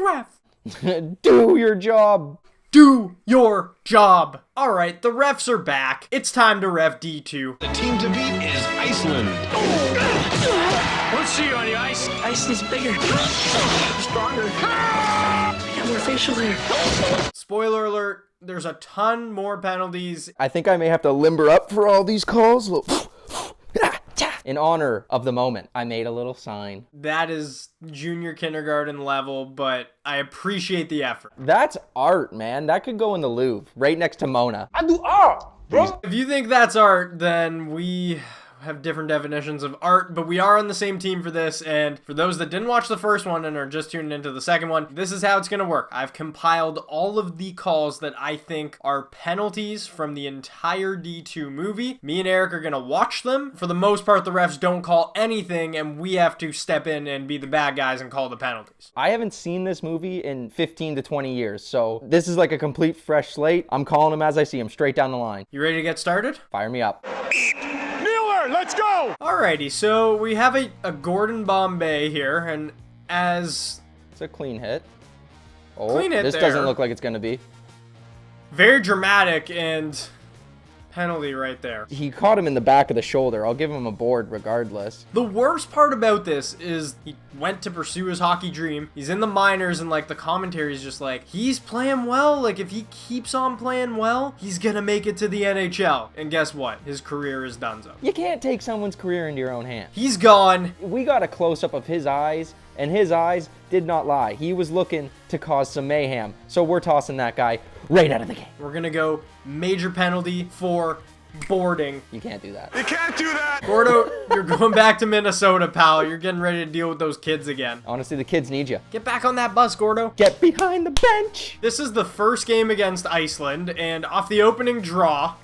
ref. Do your job. Do your job. All right, the refs are back. It's time to ref D2. The team to beat is Iceland. Let's see you on the ice. Ice is bigger, stronger, got more facial hair. Spoiler alert, there's a ton more penalties. I think I may have to limber up for all these calls. In honor of the moment, I made a little sign. That is junior kindergarten level, but I appreciate the effort. That's art, man. That could go in the Louvre, right next to Mona. I do art, bro. If you think that's art, then we have different definitions of art, but we are on the same team for this. And for those that didn't watch the first one and are just tuning into the second one, this is how it's going to work. I've compiled all of the calls that I think are penalties from the entire D2 movie. Me and Eric are going to watch them. For the most part, the refs don't call anything, and we have to step in and be the bad guys and call the penalties. I haven't seen this movie in 15 to 20 years, so this is like a complete fresh slate. I'm calling them as I see them, straight down the line. You ready to get started? Fire me up. Let's go. Alrighty, so we have a Gordon Bombay here, and as... It's a clean hit. Oh, clean hit this there. doesn't look like it's going to be. Very dramatic and penalty right there. He caught him in the back of the shoulder. I'll give him a board regardless. The worst part about this is he went to pursue his hockey dream. He's in the minors, and like the commentary is just like, he's playing well. Like if he keeps on playing well, he's gonna make it to the NHL. And guess what? His career is donezo. You can't take someone's career into your own hands. He's gone. We got a close-up of his eyes, and his eyes did not lie. He was looking to cause some mayhem. So we're tossing that guy right out of the game. We're gonna go major penalty for boarding. You can't do that. You can't do that. Gordo, you're going back to Minnesota, pal. You're getting ready to deal with those kids again. Honestly, the kids need you. Get back on that bus, Gordo. Get behind the bench. This is the first game against Iceland, and off the opening draw,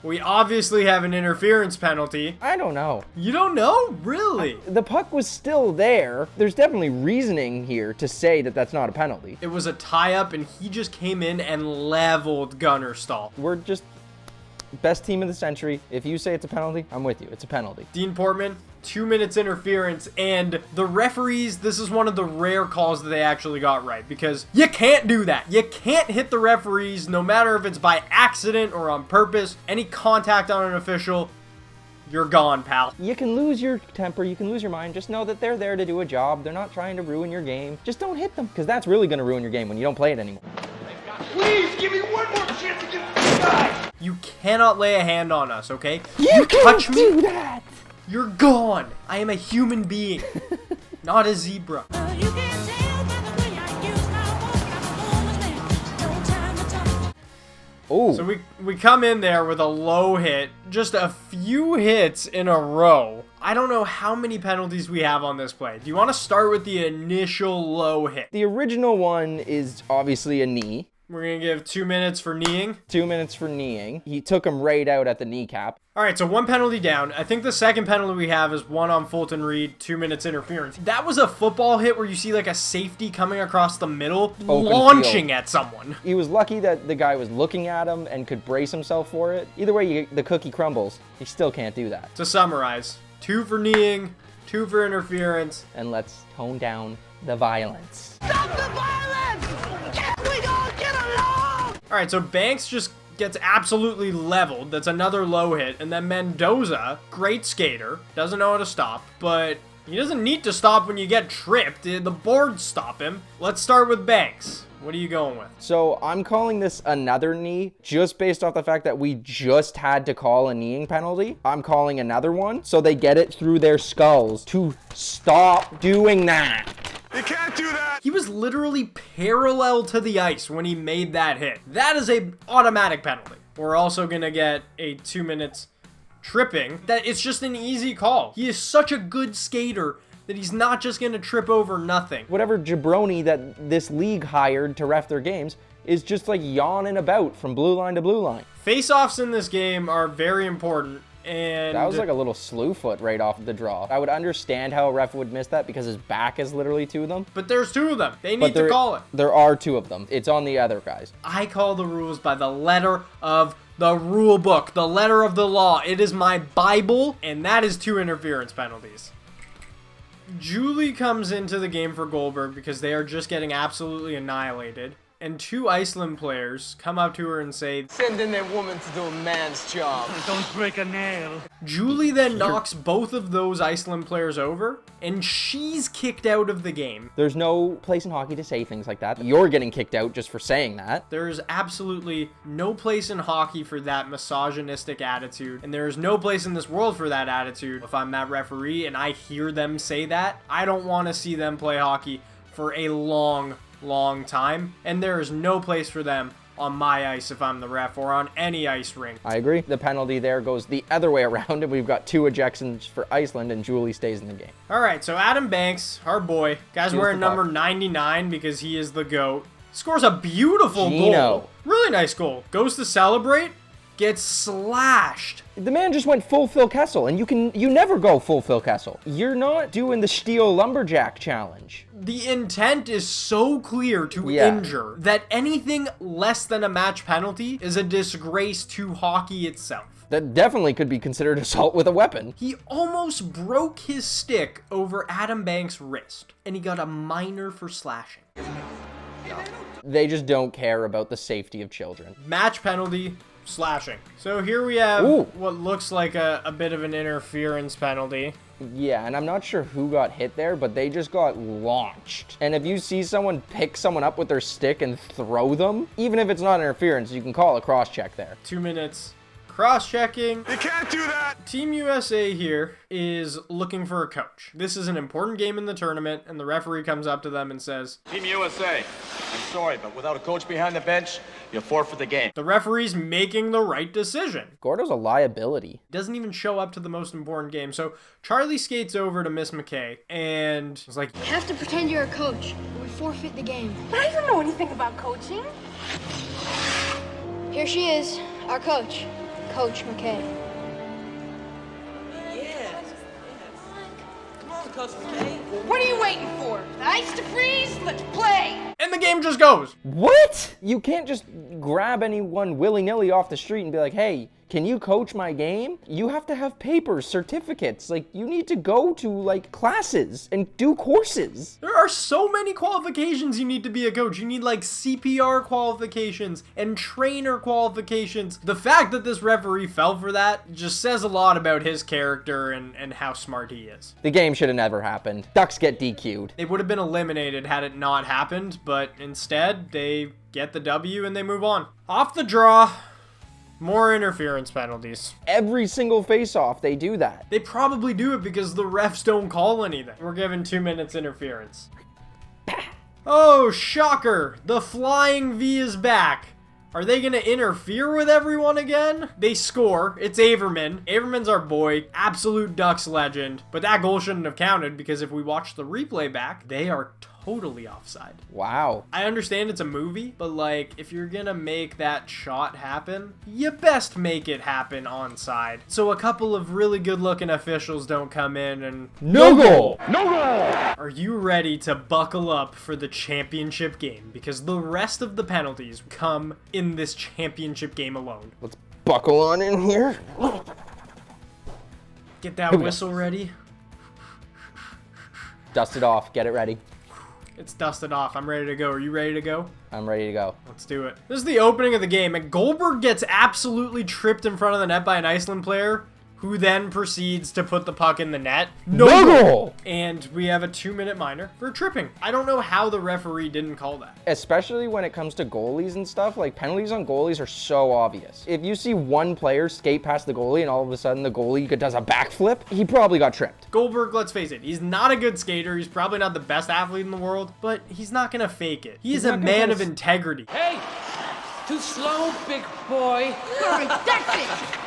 we obviously have an interference penalty. I don't know. You don't know? Really? The puck was still there. There's definitely reasoning here to say that that's not a penalty. It was a tie-up, and he just came in and leveled Gunnerstall. We're just best team of the century. If you say it's a penalty, I'm with you. It's a penalty. Dean Portman, 2 minutes interference, and the referees, this is one of the rare calls that they actually got right, because you can't do that. You can't hit the referees, no matter if it's by accident or on purpose. Any contact on an official, you're gone, pal. You can lose your temper, you can lose your mind. Just know that they're there to do a job. They're not trying to ruin your game. Just don't hit them, because that's really going to ruin your game when you don't play it anymore. Please give me one more chance to get this guy. You cannot lay a hand on us, okay? You touch can't me, do that. you're gone. I am a human being, not a zebra. Oh, So we come in there with a low hit, just a few hits in a row. I don't know how many penalties we have on this play. Do you want to start with the initial low hit? the original one is obviously a knee. We're going to give 2 minutes for kneeing. 2 minutes for kneeing. He took him right out at the kneecap. All right, so one penalty down. I think the second penalty we have is one on Fulton Reed, 2 minutes interference. That was a football hit where you see like a safety coming across the middle, Open launching field. at someone. He was lucky that the guy was looking at him and could brace himself for it. Either way, the cookie crumbles. He still can't do that. To summarize, 2 for kneeing, 2 for interference. And let's tone down the violence. Stop the violence! We all get along! All right, so Banks just gets absolutely leveled. That's another low hit. And then Mendoza, great skater, doesn't know how to stop, but he doesn't need to stop when you get tripped. The boards stop him. Let's start with Banks. What are you going with? So I'm calling this another knee just based off the fact that we just had to call a kneeing penalty. I'm calling another one so they get it through their skulls to stop doing that. You can't do that. He was literally parallel to the ice when he made that hit. That is a automatic penalty. We're also going to get a 2 minutes tripping. That it's just an easy call. He is such a good skater that he's not just going to trip over nothing. Whatever jabroni that this league hired to ref their games is just like yawning about from blue line to blue line. Face-offs in this game are very important. And That was like a little slew foot right off the draw. I would understand how a ref would miss that because his back is literally to them. but there's 2 of them. They But need to call it. There are 2 of them. It's on the other guys. I call the rules by the letter of the rule book, the letter of the law. It is my Bible, and that is 2 interference penalties. Julie comes into the game for Goldberg because they are just getting absolutely annihilated. And 2 Iceland players come up to her and say, "Send in that woman to do a man's job." Don't break a nail. Julie then knocks both of those Iceland players over, and she's kicked out of the game. There's no place in hockey to say things like that. You're getting kicked out just for saying that. There is absolutely no place in hockey for that misogynistic attitude, and there is no place in this world for that attitude. If I'm that referee and I hear them say that, I don't want to see them play hockey for a long time, and there is no place for them on my ice if I'm the ref, or on any ice rink. I agree. The penalty there goes the other way around, and we've got 2 ejections for Iceland, and Julie stays in the game. All right, so Adam Banks, our boy, guy's Steals wearing the puck. number 99 because he is the GOAT, scores a beautiful Gino. goal. Really nice goal. Goes to celebrate, gets slashed. The man just went full Phil Kessel, and you never go full Phil Kessel. You're not doing the Steel Lumberjack challenge. The intent is so clear to Yeah. injure that anything less than a match penalty is a disgrace to hockey itself. That definitely could be considered assault with a weapon. He almost broke his stick over Adam Banks' wrist, and he got a minor for slashing. They just don't care about the safety of children. Match penalty, slashing. So here we have Ooh. what looks like a bit of an interference penalty. Yeah, and I'm not sure who got hit there, but they just got launched. And if you see someone pick someone up with their stick and throw them, even if it's not interference, you can call a cross-check there. 2 minutes. Cross-checking. You can't do that! Team USA here is looking for a coach. This is an important game in the tournament, and the referee comes up to them and says, Team USA, I'm sorry, but without a coach behind the bench, you forfeit the game. the referee's making the right decision. Gordo's a liability. Doesn't even show up to the most important game. So Charlie skates over to Miss McKay and is like, You have to pretend you're a coach, or we forfeit the game. But I don't know anything about coaching. Here she is, our coach, Coach McKay. What are you waiting for? The ice to freeze? Let's play! and the game just goes. What? You can't just grab anyone willy-nilly off the street and be like, hey, can you coach my game? You have to have papers, certificates. Like, you need to go to, like, classes and do courses. There are so many qualifications you need to be a coach. You need like CPR qualifications and trainer qualifications. The fact that this referee fell for that just says a lot about his character and how smart he is. The game should have never happened. Ducks get DQ'd. They would have been eliminated had it not happened, but instead they get the W and they move on. Off the draw, more interference penalties. Every single face-off, they do that. They probably do it because the refs don't call anything. We're given 2 minutes interference. Oh, shocker! The flying V is back. Are they gonna interfere with everyone again? They score. It's Averman. Averman's our boy. Absolute Ducks legend. But that goal shouldn't have counted because if we watch the replay back, they are totally offside. Wow. I understand it's a movie, but like, if you're gonna make that shot happen, you best make it happen onside. So a couple of really good looking officials don't come in and... No goal! Are you ready to buckle up for the championship game? Because the rest of the penalties come in this championship game alone. Let's buckle on in here. Get that whistle ready. Dust it off. Get it ready. It's dusted off. I'm ready to go. Are you ready to go? I'm ready to go. Let's do it. This is the opening of the game, and Goldberg gets absolutely tripped in front of the net by an Iceland player, who then proceeds to put the puck in the net. No goal! And we have a 2-minute minor for tripping. I don't know how the referee didn't call that. Especially when it comes to goalies and stuff, like penalties on goalies are so obvious. If you see one player skate past the goalie and all of a sudden the goalie does a backflip, he probably got tripped. Goldberg, let's face it, he's not a good skater. He's probably not the best athlete in the world, but he's not gonna fake it. He is a man of integrity. Hey! Too slow, big boy. All right, that's it!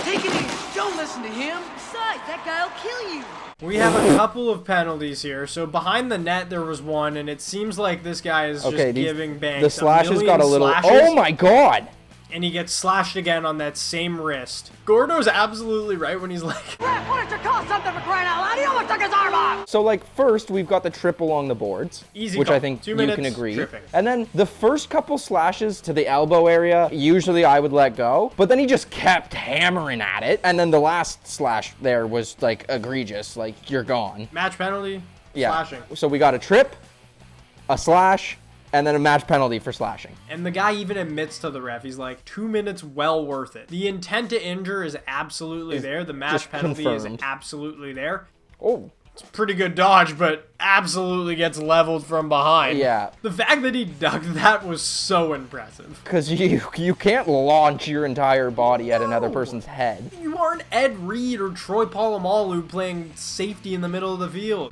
Take it easy. Don't listen to him. Besides, that guy'll kill you! We have a couple of penalties here. So behind the net, there was one, and it seems like this guy is just giving Banks the slashes got a little. slashes. Oh my god! and he gets slashed again on that same wrist. Gordo's absolutely right when he's like, Why don't you call something for crying out loud? He almost took his arm off! So, like, first, we've got the trip along the boards. Easy which call. I think 2 you minutes, can agree. tripping. And then the first couple slashes to the elbow area, usually I would let go. But then he just kept hammering at it. And then the last slash there was, like, egregious. Like, you're gone. match penalty, Yeah. slashing. So we got a trip, a slash, and then a match penalty for slashing. And the guy even admits to the ref, he's like, 2 minutes well worth it. The intent to injure is absolutely there. The match just penalty confirmed. is absolutely there. Oh. It's a pretty good dodge, but absolutely gets leveled from behind. Yeah. The fact that he ducked that was so impressive. Because you can't launch your entire body at another person's head. You aren't Ed Reed or Troy Polamalu playing safety in the middle of the field.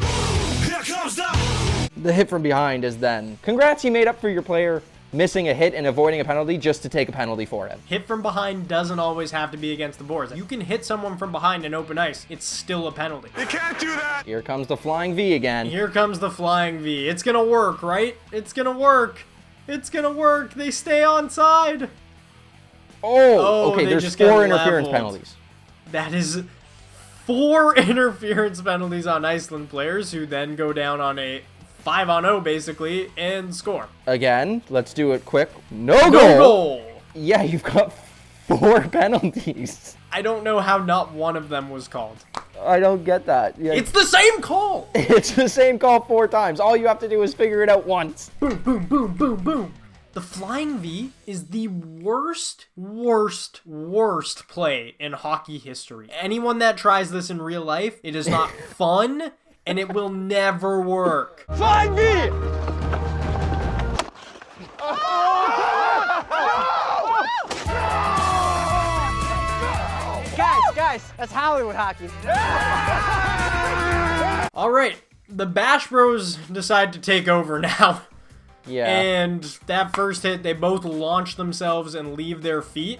The hit from behind is then, congrats, you made up for your player missing a hit and avoiding a penalty just to take a penalty for him. Hit from behind doesn't always have to be against the boards. You can hit someone from behind in open ice. It's still a penalty. You can't do that. Here comes the flying V again. Here comes the flying V. It's gonna work, right? It's gonna work. It's gonna work. They stay on side. Oh, okay, they there's just 4 got interference leveled. penalties. That is 4 interference penalties on Iceland players who then go down on a 5-on-0 basically and score. Again, let's do it quick. No No goal. goal. Yeah, you've got 4 penalties. I don't know how not one of them was called. I don't get that. Yeah, It's the same call. it's the same call 4 times. All you have to do is figure it out once. Boom, boom, boom, boom, boom. The flying V is the worst play in hockey history. Anyone that tries this in real life, it is not fun and it will never work. Flying V! Guys, that's Hollywood hockey. All right, the Bash Bros decide to take over now. Yeah. And that first hit, they both launch themselves and leave their feet.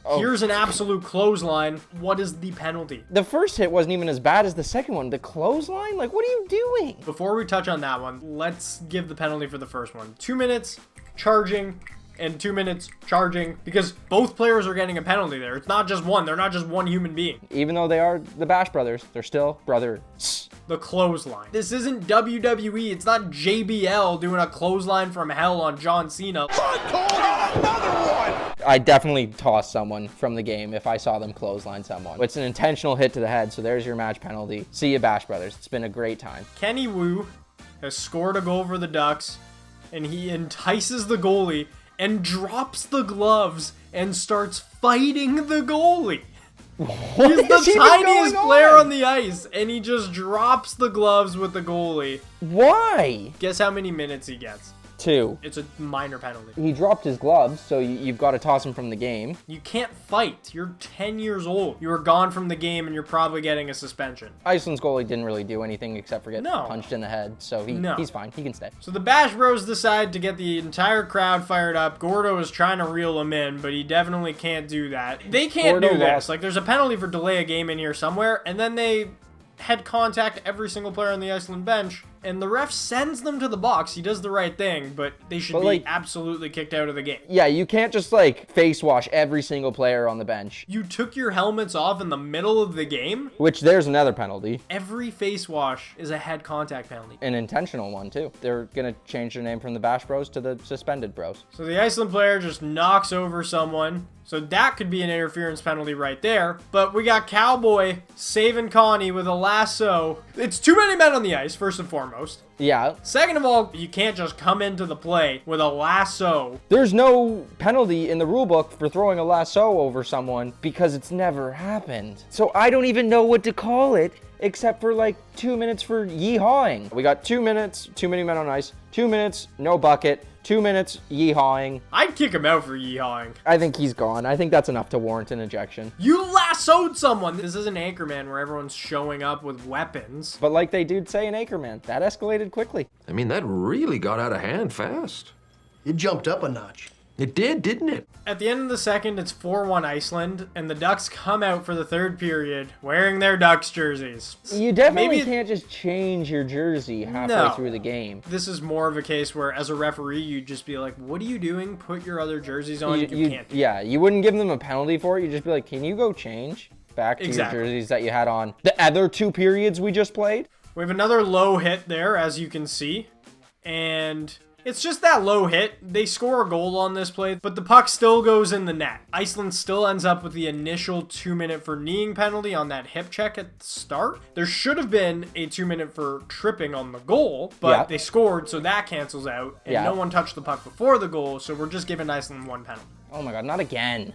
Oh. Here's an absolute clothesline. What is the penalty? The first hit wasn't even as bad as the second one. The clothesline? Like, what are you doing? Before we touch on that one, let's give the penalty for the first one. 2 minutes charging and 2 minutes charging because both players are getting a penalty there. It's not just one. They're not just one human being. Even though they are the Bash Brothers, they're still brothers. The clothesline. This isn't WWE. It's not JBL doing a clothesline from hell on John Cena. I definitely toss someone from the game if I saw them clothesline someone. It's an intentional hit to the head, so there's your match penalty. See you, Bash Brothers. It's been a great time. Kenny Wu has scored a goal for the Ducks, and he entices the goalie and drops the gloves and starts fighting the goalie. He's the tiniest player on the ice, and he just drops the gloves with the goalie. Why? Guess how many minutes he gets? 2. It's a minor penalty. He dropped his gloves, so you've got to toss him from the game. You can't fight. You're 10 years old. You were gone from the game, and you're probably getting a suspension. Iceland's goalie didn't really do anything except for get No. punched in the head, so No. he's fine. He can stay. So the Bash Bros decide to get the entire crowd fired up. Gordo is trying to reel him in, but he definitely can't do that. They can't Gordo do this. lost. Like, there's a penalty for delay a game in here somewhere, and then they head contact every single player on the Iceland bench, and the ref sends them to the box. He does the right thing, but they should be like, absolutely kicked out of the game. Yeah, you can't just, like, face wash every single player on the bench. You took your helmets off in the middle of the game? Which, there's another penalty. Every face wash is a head contact penalty. An intentional one, too. They're gonna change their name from the Bash Bros to the Suspended Bros. So the Iceland player just knocks over someone. So that could be an interference penalty right there. But we got Cowboy saving Connie with a lasso. It's too many men on the ice, first and foremost. Yeah. Second of all, you can't just come into the play with a lasso. There's no penalty in the rule book for throwing a lasso over someone because it's never happened. So I don't even know what to call it except for like 2 minutes for yeehawing. We got 2 minutes, too many men on ice, 2 minutes, no bucket, 2 minutes, yeehawing. I'd kick him out for yeehawing. I think he's gone. I think that's enough to warrant an ejection. You lassoed someone. This isn't Anchorman where everyone's showing up with weapons. But like they do say in Anchorman, that escalated quickly. I mean, that really got out of hand fast. It jumped up a notch. It did, didn't it? At the end of the second, it's 4-1 Iceland, and the Ducks come out for the third period wearing their Ducks jerseys. You definitely can't just change your jersey halfway through the game. This is more of a case where, as a referee, you'd just be like, what are you doing? Put your other jerseys on. You can't. Yeah, you wouldn't give them a penalty for it. You'd just be like, can you go change back to your jerseys that you had on the other 2 periods we just played? We have another low hit there, as you can see, and it's just that low hit. They score a goal on this play, but the puck still goes in the net. Iceland still ends up with the initial 2-minute for kneeing penalty on that hip check at the start. There should have been a 2-minute for tripping on the goal, but they scored, so that cancels out, and no one touched the puck before the goal, so we're just giving Iceland 1 penalty. Oh my god, not again.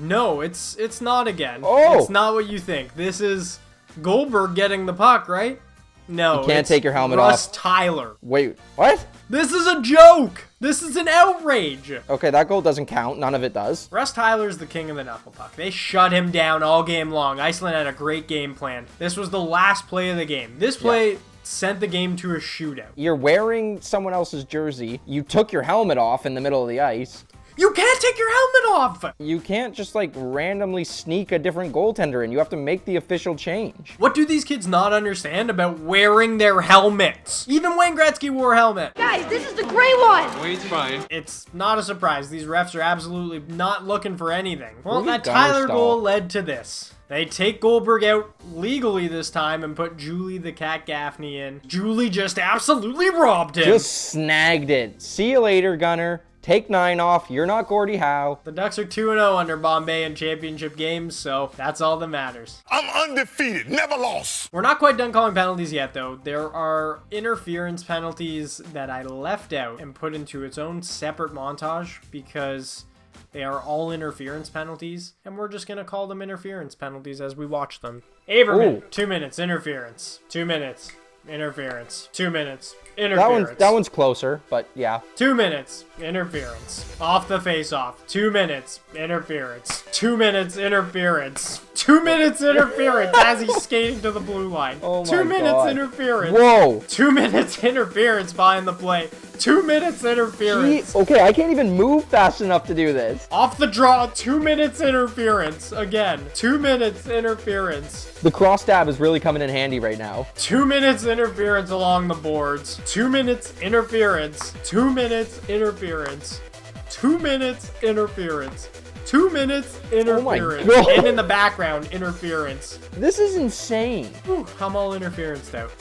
No, it's not again. Oh! It's not what you think. This is Goldberg getting the puck, right? No, you can't take your helmet Russ off. Tyler. Wait, what? This is a joke. This is an outrage. Okay, that goal doesn't count. None of it does. Russ Tyler's the king of the knuckle puck. They shut him down all game long. Iceland had a great game plan. This was the last play of the game. This play sent the game to a shootout. You're wearing someone else's jersey. You took your helmet off in the middle of the ice. You can't take your helmet off! You can't just like randomly sneak a different goaltender in. You have to make the official change. What do these kids not understand about wearing their helmets? Even Wayne Gretzky wore a helmet. Guys, this is the gray one. Wade's fine. It's not a surprise. These refs are absolutely not looking for anything. Well, Look at that Tyler Gunnerstall. goal led to this. They take Goldberg out legally this time and put Julie the Cat Gaffney in. Julie just absolutely robbed him. Just snagged it. See you later, Gunner. Take 9 off. You're not Gordie Howe. The Ducks are 2-0 under Bombay in championship games, so that's all that matters. I'm undefeated, never lost. We're not quite done calling penalties yet, though. There are interference penalties that I left out and put into its own separate montage because they are all interference penalties, and we're just going to call them interference penalties as we watch them. Averman, 2 minutes, interference. 2 minutes, interference. 2 minutes, interference. That one's closer, but yeah. 2 minutes, interference. Off the face-off. 2 minutes, interference. 2 minutes, interference. 2 minutes, interference as he's skating to the blue line. Oh my 2 minutes, God. interference. Whoa. 2 minutes, interference behind the play. 2 minutes, interference. Okay, I can't even move fast enough to do this. Off the draw, 2 minutes, interference. Again, 2 minutes, interference. The cross stab is really coming in handy right now. 2 minutes, interference along the boards. 2 minutes, interference. 2 minutes, interference. 2 minutes, interference. 2 minutes, interference. Oh my God. And in the background, interference. This is insane. Whew, I'm all interferenced out.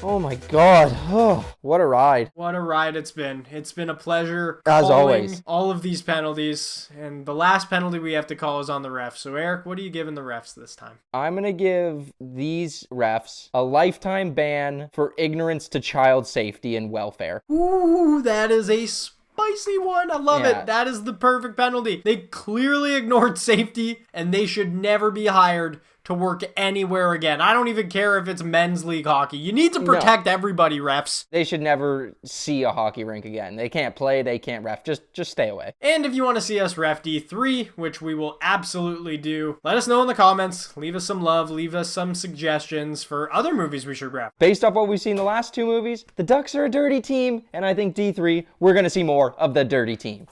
Oh my God. Oh, what a ride. What a ride it's been. It's been a pleasure As calling always. all of these penalties. And the last penalty we have to call is on the refs. So, Eric, what are you giving the refs this time? I'm going to give these refs a lifetime ban for ignorance to child safety and welfare. Ooh, that is a spicy one. I love Yeah. it. That is the perfect penalty. They clearly ignored safety, and they should never be hired to work anywhere again. I don't even care if it's men's league hockey. You need to protect everybody, refs. They should never see a hockey rink again. They can't play, they can't ref. Just stay away. And if you want to see us ref D3, which we will absolutely do, let us know in the comments. Leave us some love. Leave us some suggestions for other movies we should ref. Based off what we've seen the last 2 movies, the Ducks are a dirty team, and I think D3, we're going to see more of the dirty team.